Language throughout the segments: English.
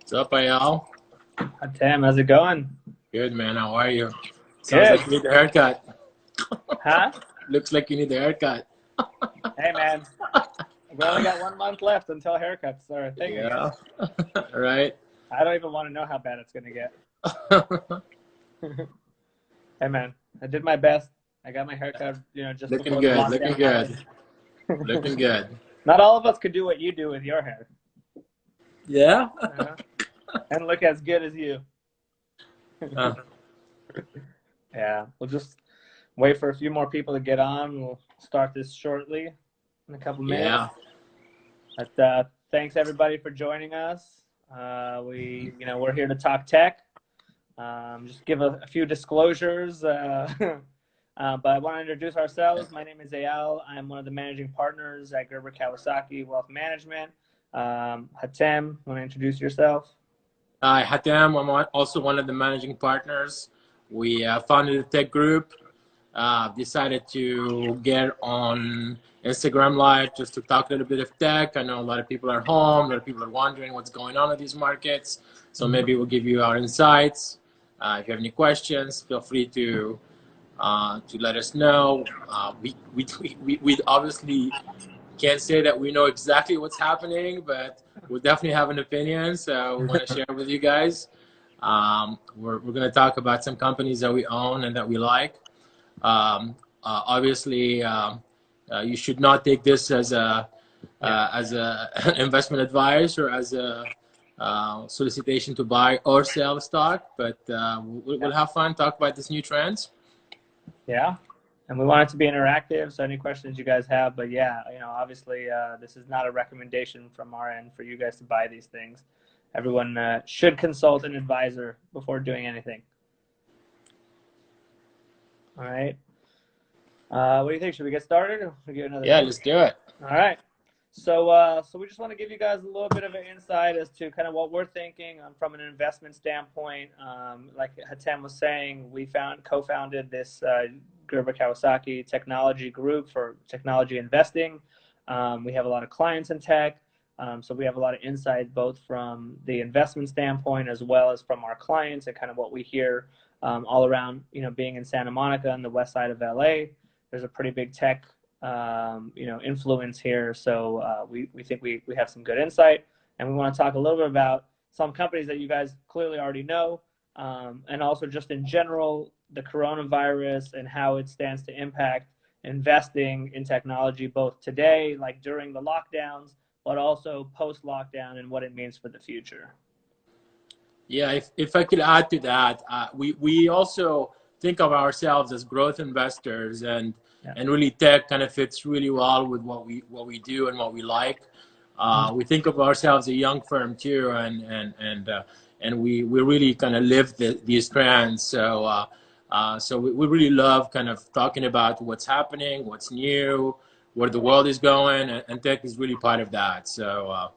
What's up, Ayal? Hi, Tim, how's it going? Good, man. How are you? Sounds like Good. you need a haircut. Huh? Looks like you need a haircut. Hey, man. We only got 1 month left until haircuts are a thing again. Yeah, right. I don't even want to know how bad it's going to get. Hey, man, I did my best. I got my haircut, just Looking before the good, looking lockdown happened. good, looking good. Not all of us could do what you do with your hair. Yeah? uh And look as good as you. Uh, Yeah, we'll just wait for a few more people to get on. We'll start this shortly in a couple minutes. yeah, But thanks everybody for joining us. We're here to talk tech. Just give a few disclosures. But I want to introduce ourselves. My name is Ayal. I'm one of the managing partners at Gerber Kawasaki Wealth Management. Hatem, want to introduce yourself? Hi, Hatem. I'm also one of the managing partners. We founded a tech group, decided to get on Instagram Live just to talk a little bit of tech. I know a lot of people are home, a lot of people are wondering what's going on in these markets. So maybe we'll give you our insights. If you have any questions, feel free to let us know. We obviously can't say that we know exactly what's happening, but we'll definitely have an opinion. So we want to share with you guys. We're going to talk about some companies that we own and that we like. Obviously, you should not take this as a investment advice or as a solicitation to buy or sell stock, but we'll have fun, talk about these new trends. Yeah. And we want it to be interactive, so any questions you guys have. But yeah, obviously, this is not a recommendation from our end for you guys to buy these things. Everyone should consult an advisor before doing anything. All right. What do you think? Should we get started? Or we give another Yeah, minute? let's do it. All right. So we just want to give you guys a little bit of an insight as to kind of what we're thinking from an investment standpoint. Like Hatem was saying, we co-founded this Gerber Kawasaki technology group for technology investing. We have a lot of clients in tech, so we have a lot of insight both from the investment standpoint as well as from our clients and kind of what we hear all around. Being in Santa Monica on the west side of LA, there's a pretty big tech influence here. So we think we have some good insight, and we want to talk a little bit about some companies that you guys clearly already know, and also just in general, the coronavirus and how it stands to impact investing in technology, both today, like during the lockdowns, but also post-lockdown and what it means for the future. Yeah, if I could add to that, we also think of ourselves as growth investors, and Yeah. and really tech kind of fits really well with what we do and what we like. We think of ourselves a young firm too, and we really kind of live these trends. So we really love kind of talking about what's happening, what's new, where the world is going, and tech is really part of that. So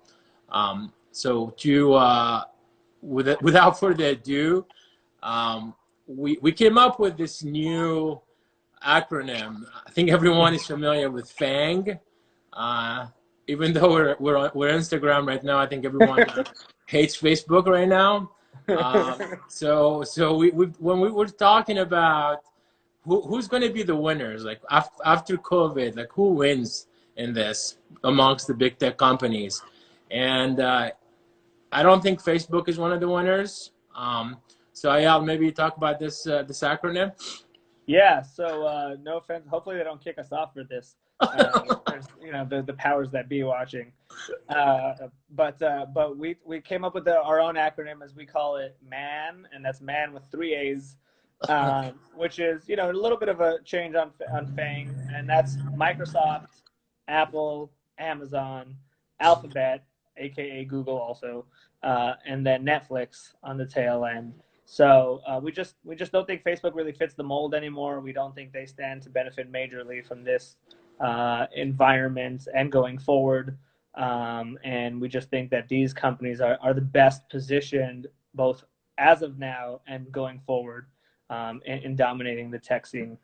without further ado, um, we came up with this new acronym. I think everyone is familiar with FANG. Uh, Even though we're Instagram right now, I think everyone hates Facebook right now. So when we were talking about who's going to be the winners, like after COVID, like who wins in this amongst the big tech companies, and I don't think Facebook is one of the winners. So yeah, maybe talk about this acronym. Yeah, so no offense. Hopefully they don't kick us off for this. There's the powers that be watching. But we came up with our own acronym, as we call it, MAAAN, and that's man with three A's, which is a little bit of a change on FANG, and that's Microsoft, Apple, Amazon, Alphabet, aka Google, also, and then Netflix on the tail end. So we just don't think Facebook really fits the mold anymore. We don't think they stand to benefit majorly from this environment and going forward. And we just think that these companies are the best positioned, both as of now and going forward, in dominating the tech scene.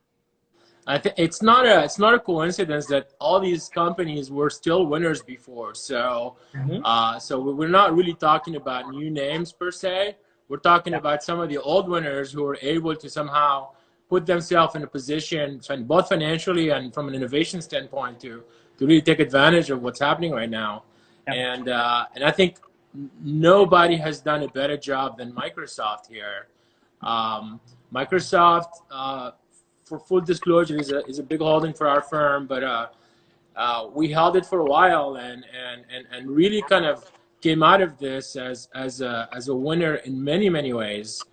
I think it's not a coincidence that all these companies were still winners before. So, Mm-hmm. so we're not really talking about new names per se. We're talking Yeah. about some of the old winners who were able to somehow put themselves in a position, both financially and from an innovation standpoint, to really take advantage of what's happening right now. Yeah. And I think nobody has done a better job than Microsoft here. Microsoft, for full disclosure, is a big holding for our firm, but we held it for a while and really kind of came out of this as a winner in many ways.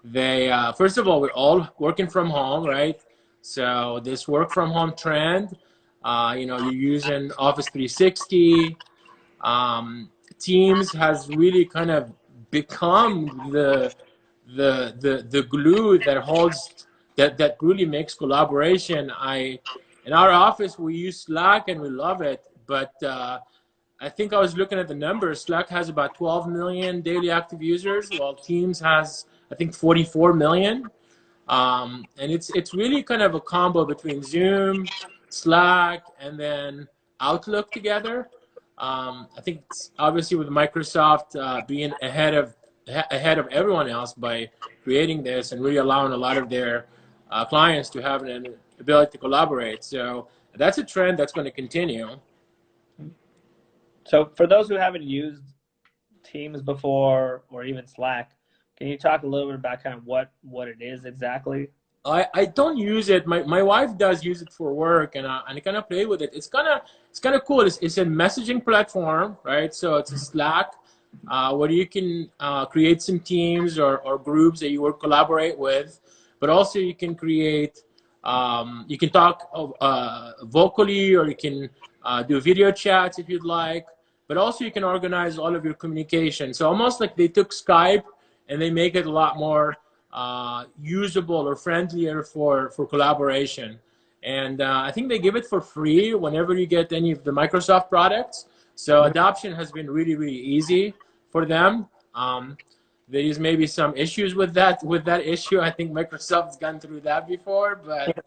They first of all, we're all working from home, right? So this work from home trend, you're using Office 360. Teams has really kind of become the glue that holds that really makes collaboration. In our office we use Slack and we love it, but I think I was looking at the numbers. Slack has about 12 million daily active users, while Teams has, I think, 44 million. And it's really kind of a combo between Zoom, Slack, and then Outlook together. I think it's obviously with Microsoft being ahead of everyone else by creating this and really allowing a lot of their clients to have an ability to collaborate. So that's a trend that's going to continue. So for those who haven't used Teams before or even Slack, can you talk a little bit about kind of what it is exactly? I don't use it. My wife does use it for work, and I kind of play with it. It's kind of cool. It's a messaging platform, right? So it's a Slack where you can create some teams or groups that you will collaborate with, but also you can create. You can talk vocally, or you can do video chats if you'd like. But also you can organize all of your communication. So almost like they took Skype and they make it a lot more usable or friendlier for collaboration. And I think they give it for free whenever you get any of the Microsoft products. So adoption has been really easy for them. There's maybe some issues with that issue. I think Microsoft's gone through that before, but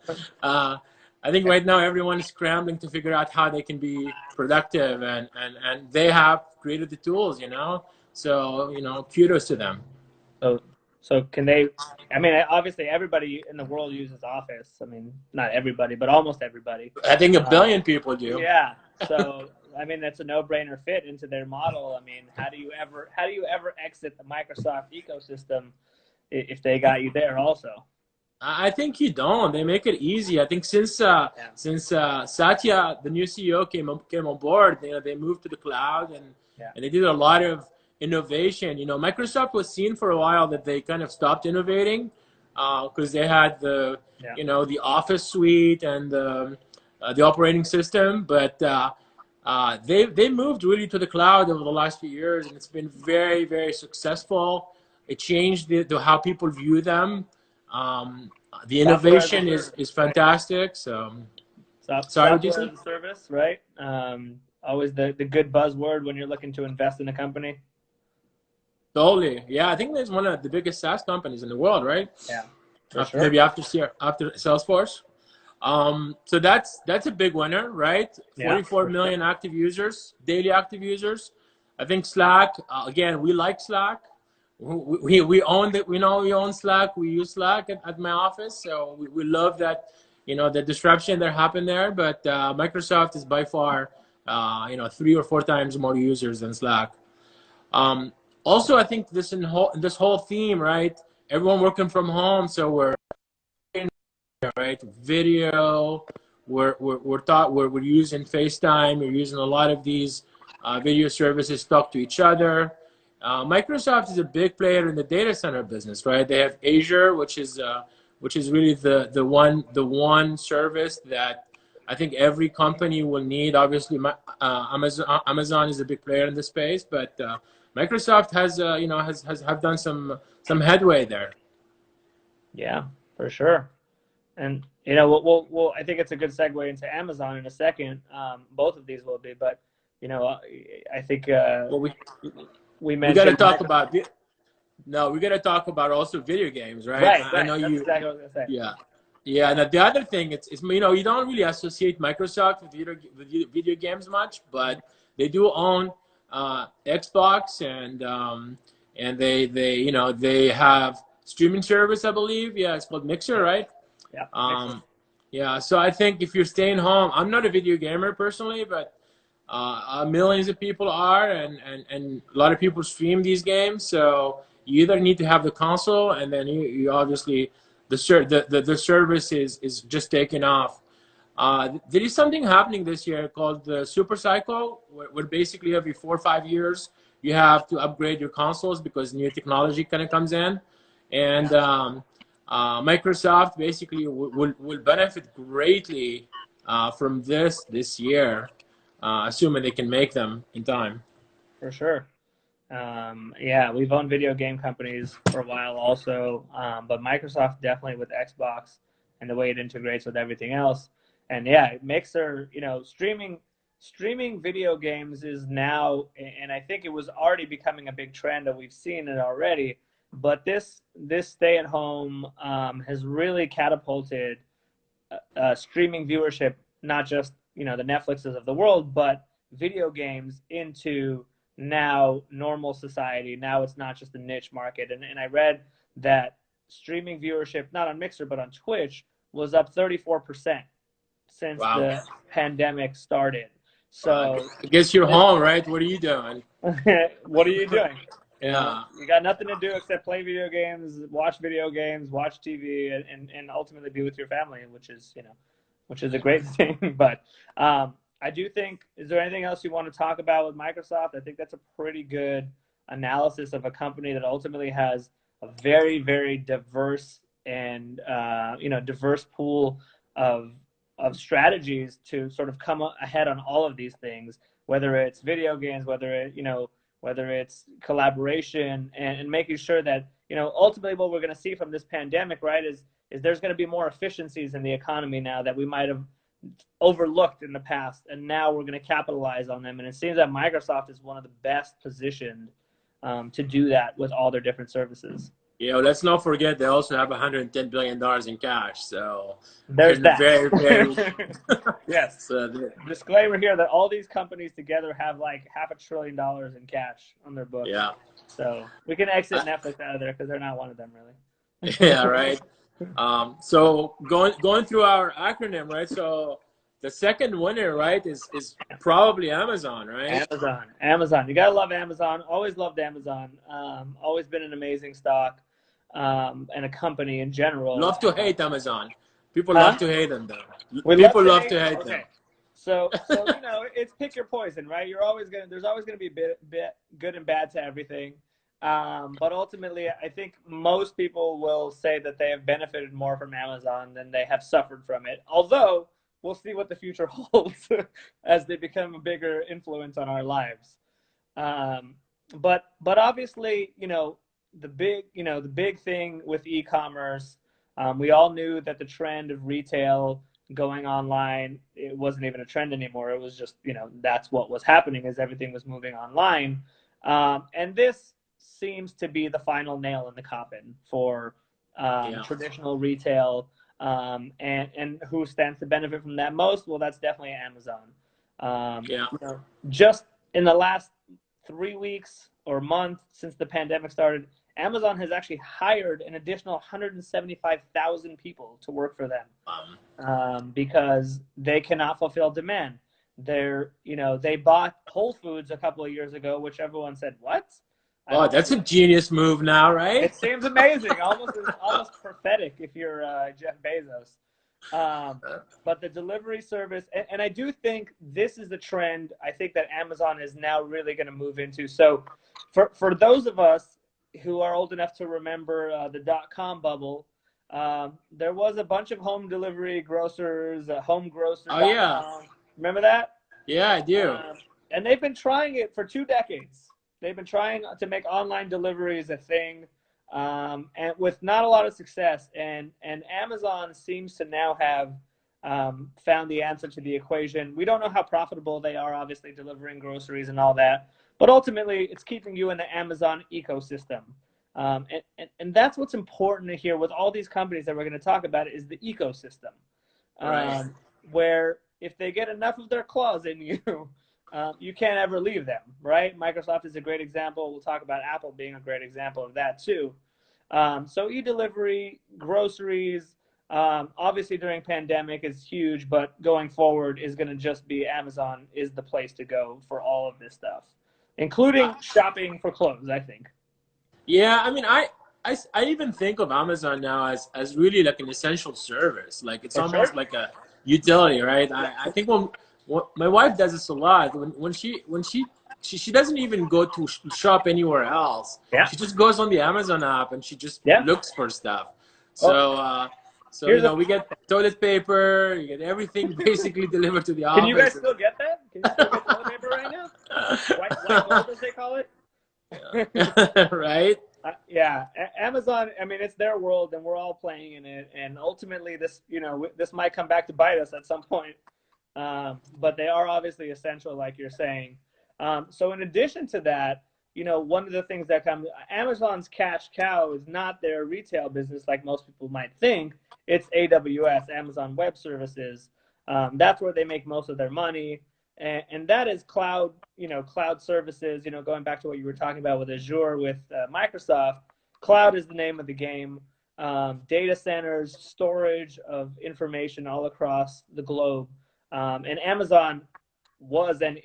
I think right now everyone is scrambling to figure out how they can be productive, and they have created the tools, So, kudos to them. So can they? I mean, obviously everybody in the world uses Office. I mean, not everybody, but almost everybody. I think a billion people do. Yeah. So I mean, that's a no-brainer fit into their model. I mean, how do you ever exit the Microsoft ecosystem if they got you there also? I think you don't. They make it easy. I think since Satya, the new CEO, came on board, they moved to the cloud and they did a lot of innovation. Microsoft was seen for a while that they kind of stopped innovating because they had the Office suite and the operating system, but they moved really to the cloud over the last few years, and it's been very successful. It changed how people view them. The innovation is fantastic. So, software as a service, right? Always the good buzzword when you're looking to invest in a company. Totally. Yeah, I think there's one of the biggest SaaS companies in the world, right? Yeah. Sure. Maybe after Salesforce. So that's a big winner, right? 44 million active users, daily active users. I think Slack, again, we like Slack. We own it. We own Slack. We use Slack at my office. So we love that, the disruption that happened there. But Microsoft is by far, 3 or 4 times more users than Slack. Also, I think this whole theme, right? Everyone working from home, so we're right video. We're using FaceTime. We're using a lot of these video services to talk to each other. Microsoft is a big player in the data center business, right? They have Azure, which is really the one service that I think every company will need. Obviously, Amazon is a big player in the space, but Microsoft has done some headway there. Yeah, for sure. And we'll I think it's a good segue into Amazon in a second. Both of these will be, but I think we mentioned we got to talk about we got to talk about also video games, right? Right. I know that's exactly what I was gonna say. Yeah. Yeah, and the other thing, it's you know, you don't really associate Microsoft with video games much, but they do own Xbox, and they you know, they have streaming service, I believe. Yeah, it's called Mixer, right? Yeah. Um, yeah, so I think if you're staying home, I'm not a video gamer personally, but millions of people are, and a lot of people stream these games. So you either need to have the console, and then you obviously the service is just taking off. There is something happening this year called the Super Cycle, where basically every 4 or 5 years you have to upgrade your consoles because new technology kind of comes in, and Microsoft basically will benefit greatly from this year, assuming they can make them in time. For sure. Yeah, we've owned video game companies for a while also, but Microsoft definitely with Xbox and the way it integrates with everything else. And yeah, it makes their, you know, streaming video games is now, and I think it was already becoming a big trend, and we've seen it already. But this stay at home has really catapulted streaming viewership, not just, you know, the Netflixes of the world, but video games into now normal society. Now it's not just a niche market. And I read that streaming viewership, not on Mixer, but on Twitch, was up 34% since Wow. the pandemic started. So I guess you're home, right? What are you doing? what are you doing? Yeah. You got nothing to do except play video games, watch video games, watch TV, and ultimately be with your family, which is, you know, which is a great thing. But I do think, is there anything else you want to talk about with Microsoft? I think that's a pretty good analysis of a company that ultimately has a very, very diverse and you know, diverse pool of strategies to sort of come ahead on all of these things, whether it's video games, whether it, you know, whether it's collaboration, and making sure that, you know, ultimately what we're going to see from this pandemic, right, is there's going to be more efficiencies in the economy now that we might have overlooked in the past, and now we're going to capitalize on them. And it seems that Microsoft is one of the best positioned to do that with all their different services. Yeah, well, let's not forget they also have $110 billion in cash. So there's that. Very, very yes. So, disclaimer here that all these companies together have like $500 billion in cash on their books. Yeah. So we can exit Netflix out of there because they're not one of them, really. Yeah, right. So going through our acronym, right? So the second winner, right, is probably Amazon, right? Amazon. You gotta love Amazon. Always loved Amazon. Always been an amazing stock, and a company in general. Love to hate Amazon. People love to hate them, though. People love to hate them. So you know, it's pick your poison, right? There's always gonna be a bit good and bad to everything. But ultimately, I think most people will say that they have benefited more from Amazon than they have suffered from it. Although we'll see what the future holds as they become a bigger influence on our lives. But obviously, you know, the big thing with e-commerce, we all knew that the trend of retail going online, it wasn't even a trend anymore. It was just, you know, that's what was happening as everything was moving online. And this seems to be the final nail in the coffin for traditional retail. And who stands to benefit from that most? Well, that's definitely Amazon. You know, just in the last 3 weeks or month since the pandemic started, Amazon has actually hired an additional 175,000 people to work for them because they cannot fulfill demand. They bought Whole Foods a couple of years ago, which everyone said, what? Oh, that's a genius move now, right? It seems amazing, almost prophetic if you're Jeff Bezos. But the delivery service, and I do think this is the trend I think that Amazon is now really going to move into. So for those of us who are old enough to remember the .com bubble, there was a bunch of home delivery grocers, home grocers. Oh, yeah. Remember that? Yeah, I do. And they've been trying it for 2 decades. They've been trying to make online deliveries a thing, and with not a lot of success. And Amazon seems to now have found the answer to the equation. We don't know how profitable they are, obviously, delivering groceries and all that. But ultimately, it's keeping you in the Amazon ecosystem. And that's what's important to hear with all these companies that we're going to talk about is the ecosystem, Right. where if they get enough of their claws in you, you can't ever leave them, right? Microsoft is a great example. We'll talk about Apple being a great example of that too. So e-delivery, groceries, obviously during pandemic is huge, but going forward is going to just be Amazon is the place to go for all of this stuff, including shopping for clothes, I think. Yeah, I mean, I even think of Amazon now as really like an essential service. Like it's For sure. almost like a utility, right? Yeah. I think when my wife does this a lot. When she doesn't even go to shop anywhere else. Yeah. She just goes on the Amazon app and she just Yeah. looks for stuff. Well, So here's a. we get toilet paper, you get everything basically delivered to the Can you guys office. still get that? Can you still get toilet paper right now? White gold, as they call it. Right? Yeah, Amazon. I mean, it's their world, and we're all playing in it. And ultimately, this might come back to bite us at some point. But they are obviously essential, like you're saying. So in addition to that, one of the things that comes, Amazon's cash cow is not their retail business like most people might think. It's AWS, Amazon Web Services. That's where they make most of their money. And that is cloud, cloud services, going back to what you were talking about with Azure, with Microsoft. Cloud is the name of the game. Data centers, storage of information all across the globe. And Amazon was and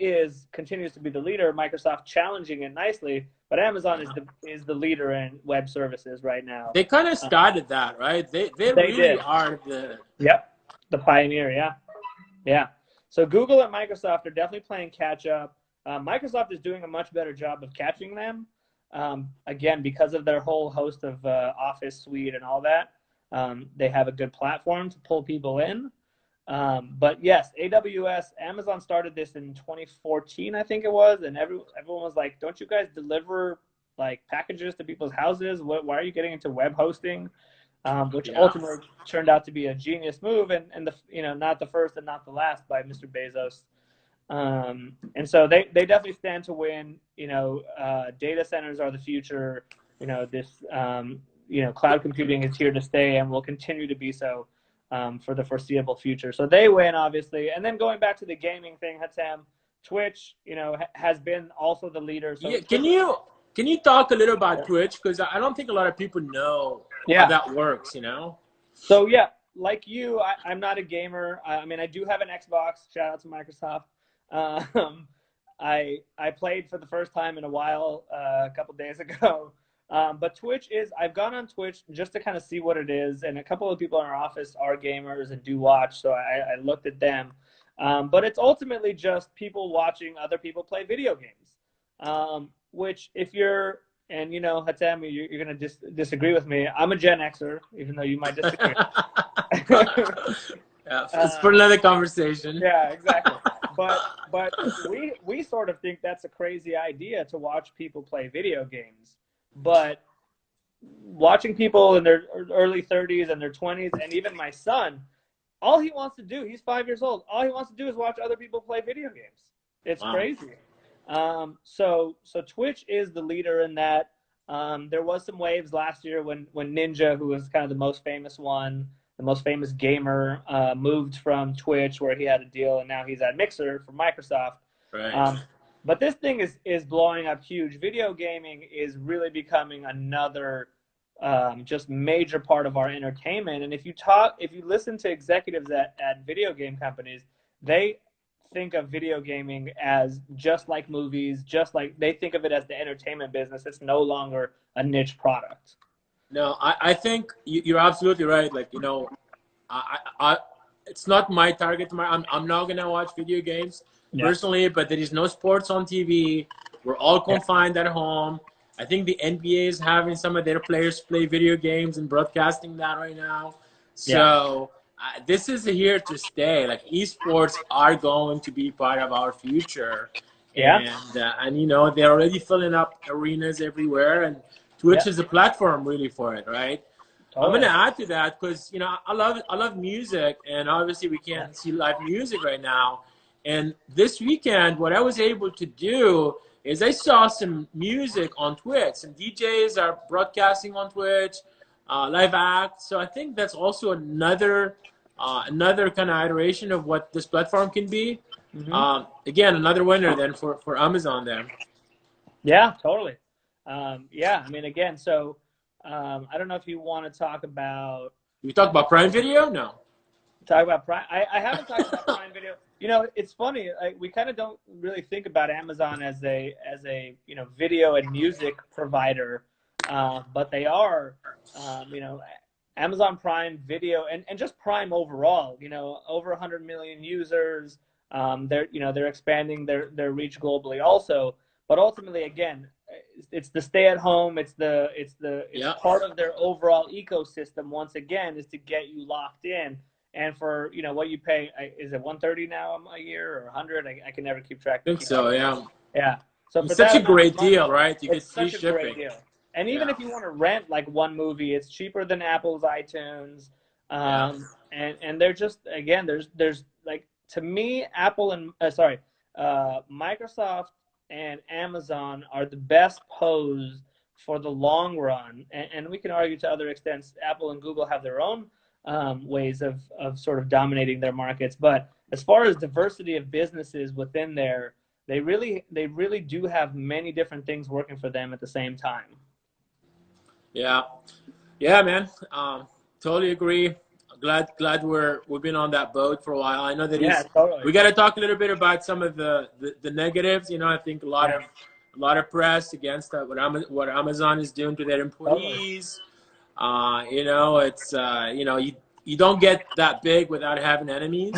continues to be the leader. Microsoft challenging it nicely, but Amazon is the leader in web services right now. They kind of started that, right? They really did. are the. Yep, the pioneer. Yeah. So Google and Microsoft are definitely playing catch up. Microsoft is doing a much better job of catching them. Again, because of their whole host of Office suite and all that, they have a good platform to pull people in. But yes, AWS, Amazon started this in 2014, I think it was, and everyone was like, "Don't you guys deliver like packages to people's houses? Why are you getting into web hosting?" Which ultimately turned out to be a genius move, and not the first and not the last by Mr. Bezos. And so they definitely stand to win. Data centers are the future. Cloud computing is here to stay and will continue to be so for the foreseeable future. So they win, obviously. And then going back to the gaming thing, Hatem, Twitch, has been also the leader. So Yeah, can you talk a little about Twitch? Because I don't think a lot of people know how that works, So yeah, like you, I'm not a gamer. I mean, I do have an Xbox. Shout out to Microsoft. I played for the first time in a while a couple days ago. But Twitch I've gone on Twitch just to kind of see what it is. And a couple of people in our office are gamers and do watch. So I looked at them. But it's ultimately just people watching other people play video games. Which if you're, and Hatem, you're going to disagree with me. I'm a Gen Xer, even though you might disagree. Yeah, it's for another conversation. Yeah, exactly. But we sort of think that's a crazy idea to watch people play video games. But watching people in their early 30s and their 20s, and even my son, all he wants to do, he's 5 years old, all he wants to do is watch other people play video games. It's crazy. So Twitch is the leader in that. There was some waves last year when Ninja, who was kind of the most famous one, the most famous gamer, moved from Twitch, where he had a deal, and now he's at Mixer for Microsoft. Right. But this thing is blowing up huge. Video gaming is really becoming another just major part of our entertainment. And if you listen to executives at video game companies, they think of video gaming as just like movies, just like they think of it as the entertainment business. It's no longer a niche product. No, I think you're absolutely right. Like, it's not my target. I'm not going to watch video games personally, but there is no sports on TV. We're all confined at home. I think the NBA is having some of their players play video games and broadcasting that right now. So this is here to stay. Like, esports are going to be part of our future. And they're already filling up arenas everywhere, and Twitch is a platform really for it, right? Totally. I'm going to add to that because I love music, and obviously we can't see live music right now. And this weekend, what I was able to do is I saw some music on Twitch. Some DJs are broadcasting on Twitch, live acts. So I think that's also another kind of iteration of what this platform can be. Again, another winner then for Amazon there. Yeah, totally. Yeah, I mean, again, so I don't know if you want to talk about. You talk about Prime Video? No. Talk about Prime. I haven't talked about Prime Video. You know, it's funny. We kind of don't really think about Amazon as a you know, video and music provider, but they are. You know, Amazon Prime Video and just Prime overall. You know, over 100 million users. They're expanding their reach globally also. But ultimately, again, it's the stay-at-home. It's part of their overall ecosystem. Once again, is to get you locked in. And for, you know, what you pay, is it $130 now a year or 100? I can never keep track. I think so, yeah. Yeah. So it's such a great deal, right? You get free shipping. Great deal. And even if you want to rent like one movie, it's cheaper than Apple's iTunes. And they're just, again, there's like, to me, Apple and Microsoft and Amazon are the best posed for the long run. And we can argue to other extents, Apple and Google have their own ways of sort of dominating their markets. But as far as diversity of businesses within there, they really do have many different things working for them at the same time. Yeah, man. Totally agree. Glad we've been on that boat for a while. I know that totally. We got to talk a little bit about some of the negatives. You know, I think a lot of press against what Amazon is doing to their employees. Totally. You know, it's you know, you don't get that big without having enemies.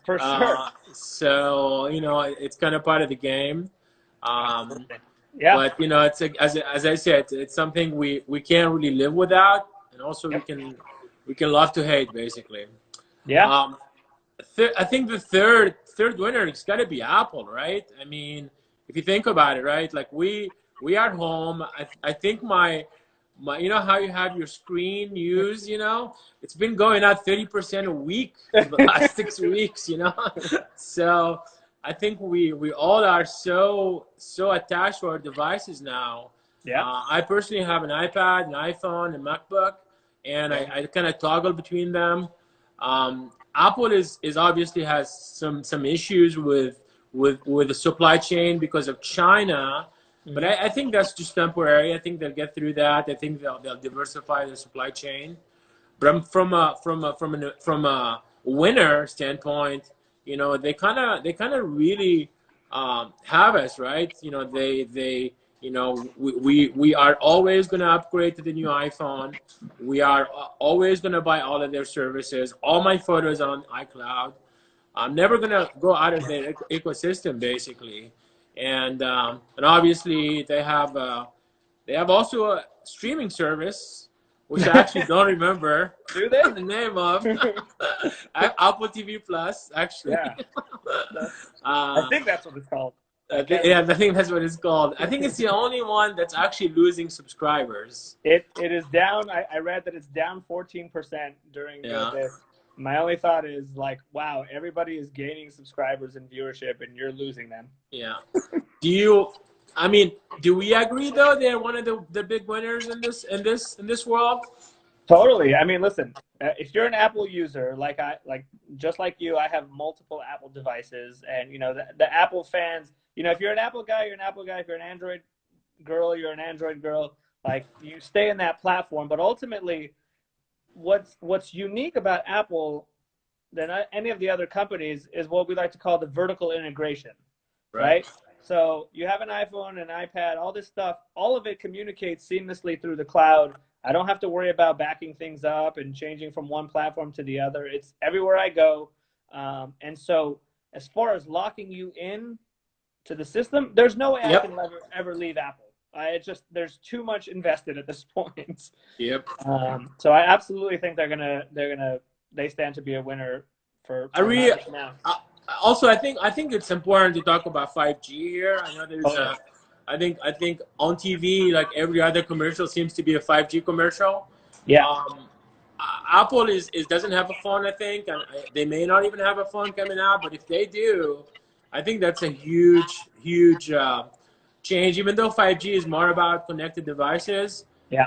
For sure. So you know, it's kind of part of the game. Yeah. But you know, it's as I said, it's something we can't really live without, and also we can love to hate, basically. Yeah. I think the third winner has got to be Apple, right? I mean, if you think about it, right? Like we are home. I think my you know how you have your screen used, you know, it's been going out 30% a week for the last 6 weeks, you know. So I think we all are so attached to our devices now. Yeah. I personally have an iPad, an iPhone, and MacBook. And I kind of toggle between them. Apple is obviously has some issues with the supply chain because of China, but I think that's just temporary. I think they'll get through that. I think they'll diversify their supply chain. But from a winner standpoint, you know, they kind of really have us, right. You know, they you know, we are always going to upgrade to the new iPhone. We are always going to buy all of their services. All my photos on iCloud. I'm never going to go out of their ecosystem, basically. And obviously they have also a streaming service, which I actually don't remember. Do they? The name of Apple TV Plus, actually. Yeah. I think that's what it's called. I think that's what it's called. I think it's the only one that's actually losing subscribers. It is down. I read that it's down 14% during this. My only thought is like, wow, everybody is gaining subscribers and viewership, and you're losing them. Yeah. Do we agree though they're one of the big winners in this world? Totally. I mean, listen, if you're an Apple user, just like you, I have multiple Apple devices, and you know the Apple fans. You know, if you're an Apple guy, you're an Apple guy. If you're an Android girl, you're an Android girl. Like, you stay in that platform. But ultimately, what's unique about Apple than any of the other companies is what we like to call the vertical integration, right? So you have an iPhone, an iPad, all this stuff. All of it communicates seamlessly through the cloud. I don't have to worry about backing things up and changing from one platform to the other. It's everywhere I go. And so as far as locking you in to the system, there's no way I can ever leave Apple. There's too much invested at this point. Yep. So I absolutely think they stand to be a winner for now. Also, I think it's important to talk about 5G here. I know there's I think on TV, like every other commercial seems to be a 5G commercial. Yeah. Apple doesn't have a phone, I think, and they may not even have a phone coming out. But if they do, I think that's a huge change, even though 5G is more about connected devices. Yeah.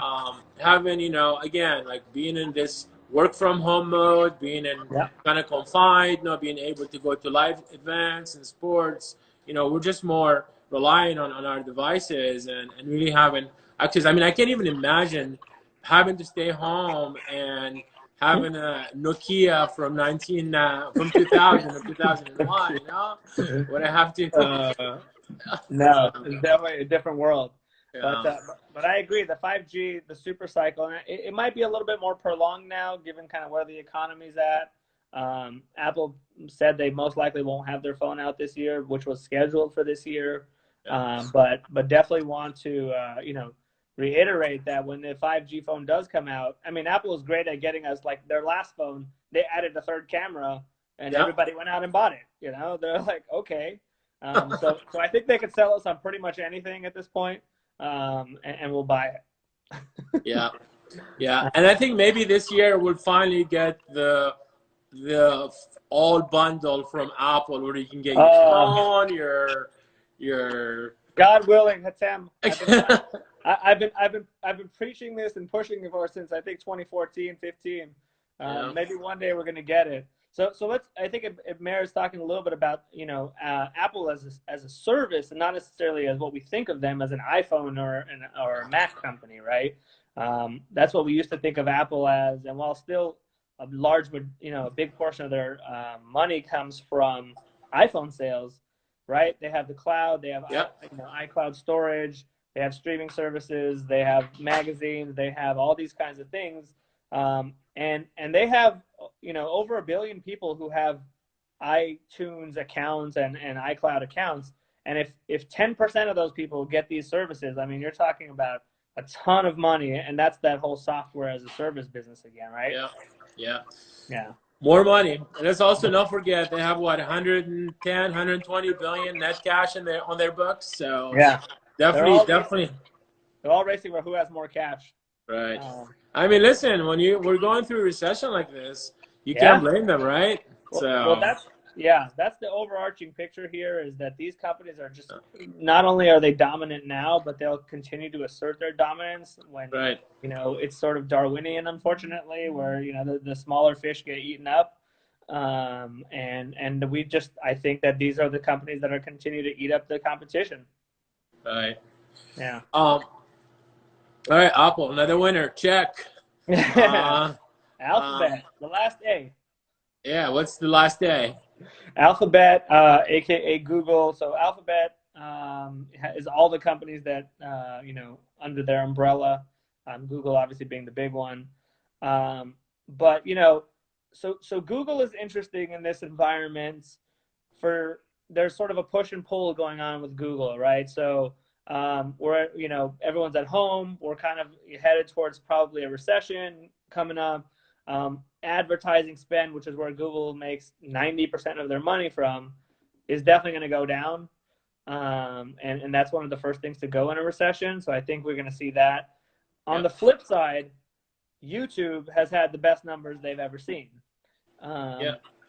Having, you know, again, like being in this work from home mode, being in Yeah. kind of confined, not being able to go to live events and sports, you know, we're just more relying on our devices and really having access. I mean, I can't even imagine having to stay home and having a Nokia from 2000 or 2001, you know, when I have to. No, it's definitely a different world. Yeah. But I agree. The 5G, the super cycle, and it might be a little bit more prolonged now, given kind of where the economy's at. Apple said they most likely won't have their phone out this year, which was scheduled for this year. But definitely want to reiterate that when the 5G phone does come out, I mean, Apple is great at getting us, like their last phone, they added a third camera, and everybody went out and bought it. You know, they're like, okay. So I think they could sell us on pretty much anything at this point, and we'll buy it. Yeah, and I think maybe this year we'll finally get the all bundle from Apple, where you can get your phone, your God willing, Hatem. I've been preaching this and pushing it for since I think 2014, 15. Maybe one day we're gonna get it. So I think it merits talking a little bit about, Apple as a service, and not necessarily as what we think of them as an iPhone or a Mac company, right? That's what we used to think of Apple as, and while still a large, a big portion of their money comes from iPhone sales, right? They have the cloud, they have iCloud storage, they have streaming services, they have magazines, they have all these kinds of things. And they have, over 1 billion people who have iTunes accounts and iCloud accounts. And if 10% of those people get these services, I mean, you're talking about a ton of money, and that's that whole software as a service business again, right? Yeah. More money. And let's also not forget they have 110, 120 billion net cash on their books. So definitely. They're all racing for who has more cash. Right. I mean, listen, when we're going through a recession like this, you can't blame them, right? Well, that's the overarching picture here, is that these companies are just, not only are they dominant now, but they'll continue to assert their dominance when, it's sort of Darwinian, unfortunately, where, the smaller fish get eaten up. And I think that these are the companies that are continue to eat up the competition. Right. Yeah. All right, Apple, another winner. Check. Alphabet, the last A. Yeah, what's the last A? Alphabet, aka Google. So Alphabet is all the companies that under their umbrella. Google obviously being the big one. But so Google is interesting in this environment. There's sort of a push and pull going on with Google, right? So we're everyone's at home. We're kind of headed towards probably a recession coming up. Advertising spend, which is where Google makes 90% of their money from, is definitely going to go down. And that's one of the first things to go in a recession. So I think we're going to see that. On the flip side, YouTube has had the best numbers they've ever seen.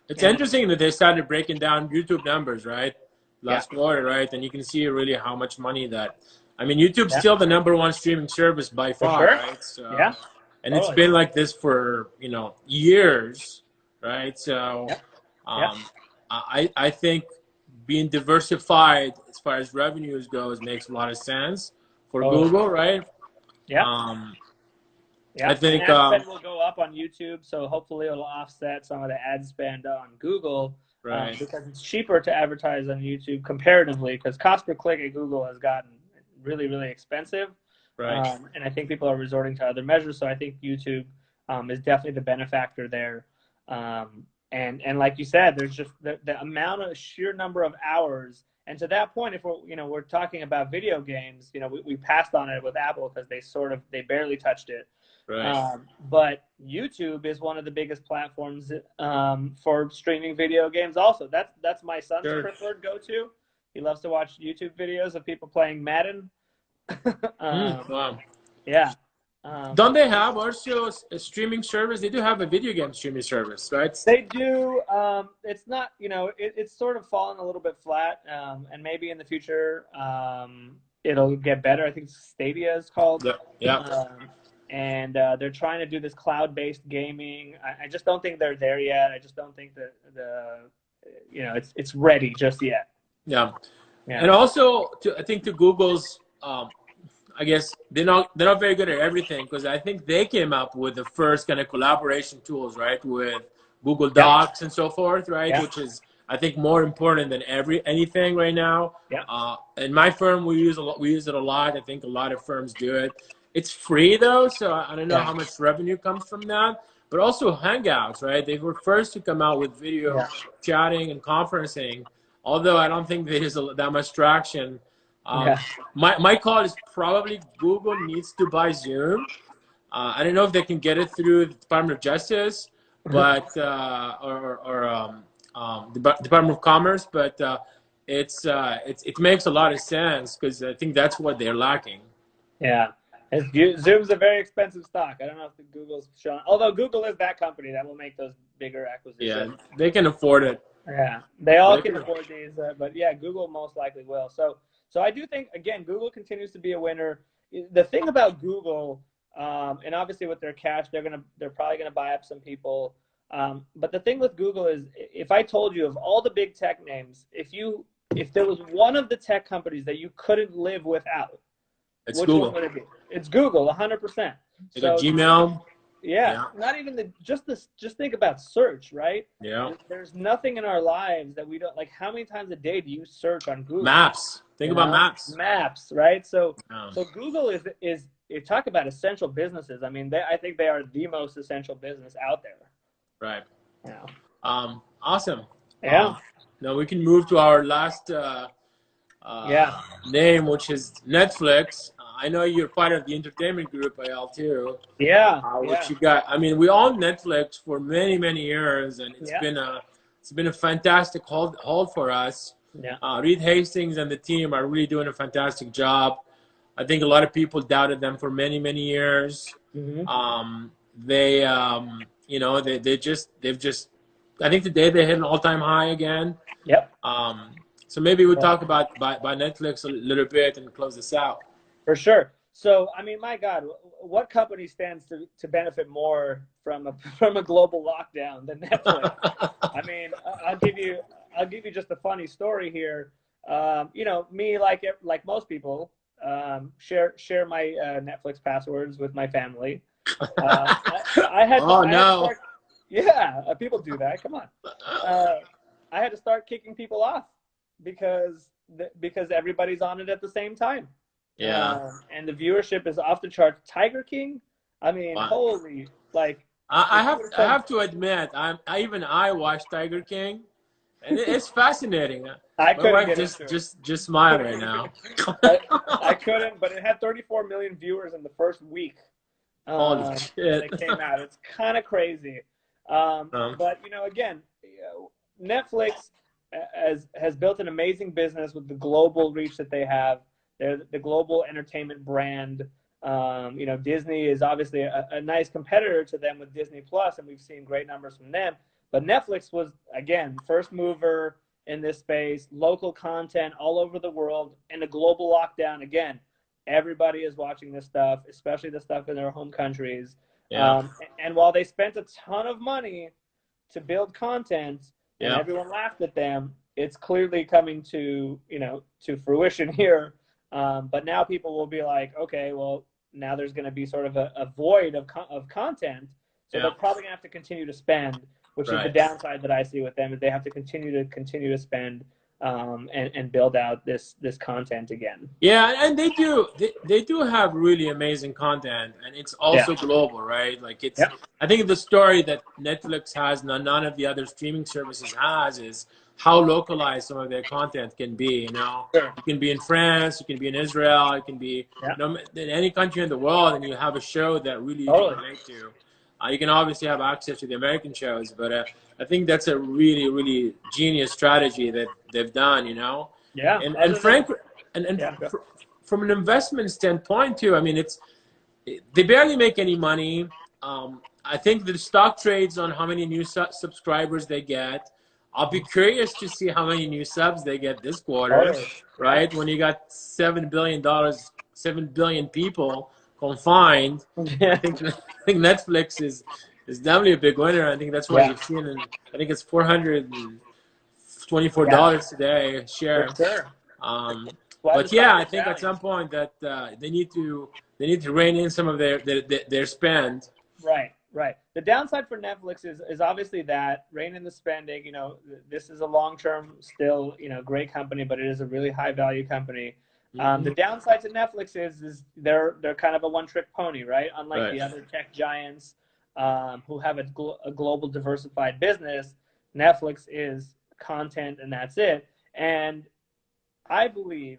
It's interesting that they started breaking down YouTube numbers, right? Last quarter, right? And you can see really how much money YouTube's still the #1 streaming service by far, right? So, and it's been like this for, years, right? So I think being diversified as far as revenues goes makes a lot of sense for Google, right? I think ad spend will go up on YouTube, so hopefully it'll offset some of the ad spend on Google, because it's cheaper to advertise on YouTube comparatively, because cost per click at Google has gotten really, really expensive. And I think people are resorting to other measures. So I think YouTube is definitely the benefactor there. And like you said, there's just the amount of sheer number of hours. And to that point, if we're talking about video games, we passed on it with Apple because they barely touched it. But YouTube is one of the biggest platforms for streaming video games. Also, that's my son's preferred go-to. He loves to watch YouTube videos of people playing MAAAN. Don't they have also a streaming service? They do have a video game streaming service, right? They do. It's not, it's sort of fallen a little bit flat, and maybe in the future it'll get better. I think Stadia is called. Yeah. Yeah. And they're trying to do this cloud-based gaming. I just don't think they're there yet. I just don't think that it's ready just yet. Yeah. Yeah. And also, I think to Google's, I guess they're not very good at everything, because I think they came up with the first kind of collaboration tools, right, with Google Docs and so forth, right, which is, I think, more important than anything right now. Yeah. In my firm, we use it a lot. I think a lot of firms do it. It's free though, so I don't know how much revenue comes from that. But also Hangouts, right? They were first to come out with video chatting and conferencing. Although I don't think there is that much traction. My call is probably Google needs to buy Zoom. I don't know if they can get it through the Department of Justice, but or Department of Commerce, but it makes a lot of sense, because I think that's what they're lacking. Yeah. Zoom's a very expensive stock. I don't know if the Google's showing, although Google is that company that will make those bigger acquisitions. Yeah, they can afford it. Yeah, they all can afford these, but yeah, Google most likely will. So I do think, again, Google continues to be a winner. The thing about Google, and obviously with their cash, they're probably gonna buy up some people. But the thing with Google is, if I told you of all the big tech names, if there was one of the tech companies that you couldn't live without, it's which Google. one would it be? It's Google, 100%. You got Gmail. Yeah, not even just think about search, right? Yeah. There's nothing in our lives that we don't, like, how many times a day do you search on Google? Maps. Think about maps. Maps, right? So Google is you talk about essential businesses. I mean, I think they are the most essential business out there. Right. Yeah. Awesome. Yeah. Now we can move to our last name, which is Netflix. I know you're part of the entertainment group, IL too. Yeah. Which you got. I mean, we owned Netflix for many, many years, and it's been a fantastic hold for us. Yeah. Reed Hastings and the team are really doing a fantastic job. I think a lot of people doubted them for many, many years. Mm-hmm. They've just. I think today they hit an all-time high again. Yep. So maybe we'll talk about Netflix a little bit and close this out. For sure. So, I mean, my God, what company stands to benefit more from a global lockdown than Netflix? I mean, I'll give you just a funny story here. Me, like most people, share my Netflix passwords with my family. People do that. Come on. I had to start kicking people off because everybody's on it at the same time. Yeah. And the viewership is off the charts. Tiger King, I mean, holy, like. I have to admit, I watched Tiger King, and it's fascinating. I couldn't just smile right now. I couldn't, but it had 34 million viewers in the first week. Holy shit! It came out. It's kind of crazy. But again, Netflix has built an amazing business with the global reach that they have. They're the global entertainment brand. Disney is obviously a nice competitor to them with Disney Plus, and we've seen great numbers from them. But Netflix was, again, first mover in this space, local content all over the world, and a global lockdown. Again, everybody is watching this stuff, especially the stuff in their home countries. Yeah. And while they spent a ton of money to build content, and everyone laughed at them, it's clearly coming to fruition here. But now people will be like, okay, well, now there's going to be sort of a void of content. So they're probably going to have to continue to spend, which is the downside that I see with them, is they have to continue to spend and build out this content again. Yeah, and they do have really amazing content, and it's also global, right? Like I think the story that Netflix has, none of the other streaming services has, is how localized some of their content can be. You can be in France, you can be in Israel, you can be in any country in the world, and you have a show that really you can relate to. You can obviously have access to the American shows, but I think that's a really, really genius strategy that they've done. Yeah. And frankly, from an investment standpoint too, I mean, they barely make any money. I think the stock trades on how many new subscribers they get. I'll be curious to see how many new subs they get this quarter, Totally. right? When you got $7 billion, 7 billion people confined, I Yeah. think I think Netflix is definitely a big winner. I think that's why Yeah. you've seen, and I think it's $424 Yeah. today a For share. sure. Why the But yeah, stock I is think at some rallying. point that they need to rein in some of their spend. Right, right. The downside for Netflix is obviously that rein in the spending. You know, this is a long term, still, you know, great company, but it is a really high value company. The Mm-hmm. downside to Netflix is they're kind of a one trick pony, right? Unlike Right. the other tech giants who have a global diversified business, Netflix is content and that's it. And I believe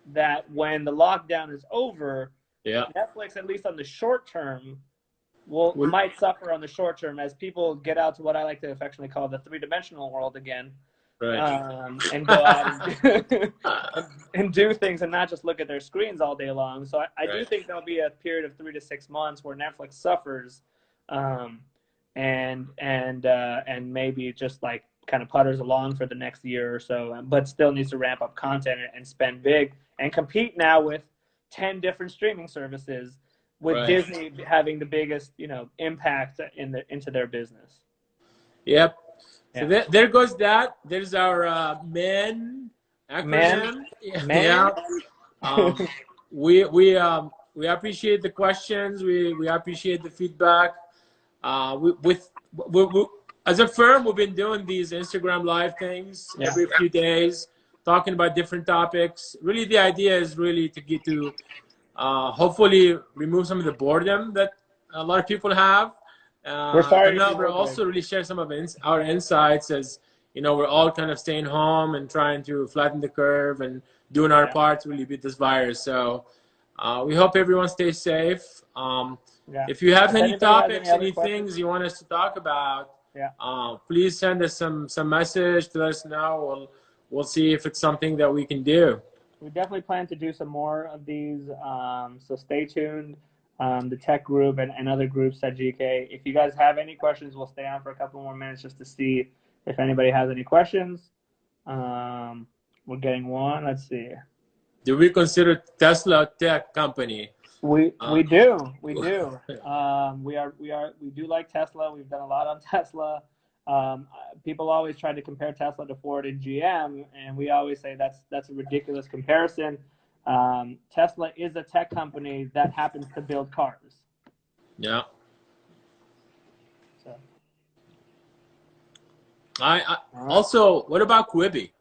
that when the lockdown is over, Yeah. Netflix, at least on the short term, will Well, might suffer on the short term as people get out to what I like to affectionately call the three-dimensional world again, right. and go out and, and do things and not just look at their screens all day long. So I do Right. think there'll be a period of 3 to 6 months where Netflix suffers, um, and maybe just like kind of putters along for the next year or so, but still needs to ramp up content and spend big and compete now with 10 different streaming services, with Right. Disney having the biggest, you know, impact into their business. Yep. So Yeah. there goes that. There's our MAAAN Man, acronym. man. Yeah. Um, we appreciate the questions. We appreciate the feedback. We, as a firm, we've been doing these Instagram live things Yeah. every few days, talking about different topics. Really, the idea is really to get to hopefully remove some of the boredom that a lot of people have. We're sorry And if now you we're were good. also really share some of our insights as you know we're all kind of staying home and trying to flatten the curve and doing our Yeah. part to really beat this virus. So we hope everyone stays safe. Yeah. If you have If any anybody has any topics, other any questions, things you want us to talk about, yeah, please send us some message to let us know. We'll see if it's something that we can do. we definitely plan to do some more of these. So stay tuned. The tech group and other groups at GK. If you guys have any questions, we'll stay on for a couple more minutes just to see if anybody has any questions. We're getting one. Let's see. Do we consider Tesla a tech company? We do we do we do like Tesla. We've done a lot on Tesla. People always try to compare Tesla to Ford and GM, and we always say that's a ridiculous comparison. Tesla is a tech company that happens to build cars. Yeah. So, I also, what about Quibi?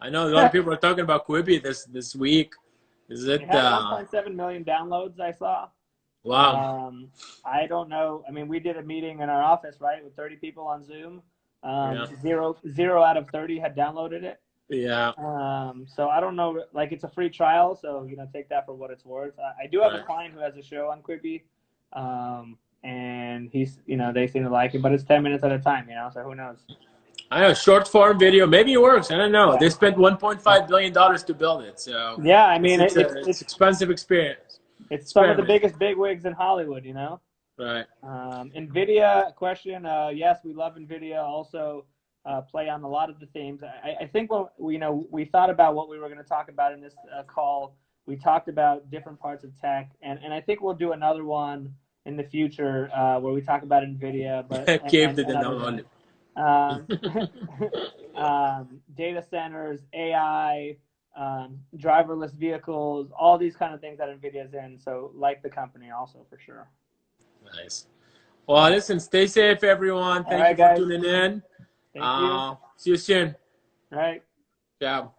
I know a lot of people are talking about Quibi this week. Is it it had 1.7 million downloads, I saw. wow? I don't know. I mean, we did a meeting in our office, right, with 30 people on Zoom. Yeah. Zero out of 30 had downloaded it. Yeah. So I don't know. Like, it's a free trial, so you know, take that for what it's worth. I do have a client who has a show on Quibi, and he's, you know, they seem to like it, but it's 10 minutes at a time, you know. So who knows? I know, short form video. Maybe it works. I don't know. Yeah. They spent $1.5 billion to build it, so Yeah, I mean, it's expensive experience. it's some of the Experiment. biggest bigwigs in Hollywood, you know. Right. NVIDIA question. Yes, we love NVIDIA. Also, play on a lot of the themes. I think when we thought about what we were going to talk about in this call, we talked about different parts of tech, and I think we'll do another one in the future where we talk about NVIDIA, but Cave didn't and other know. things. Data centers, AI, driverless vehicles, all these kind of things that NVIDIA is in. So like the company also for sure. Nice. Well, listen, stay safe, everyone. Thank you Right, for guys. tuning in. Thank you. See you soon. All right. Ciao.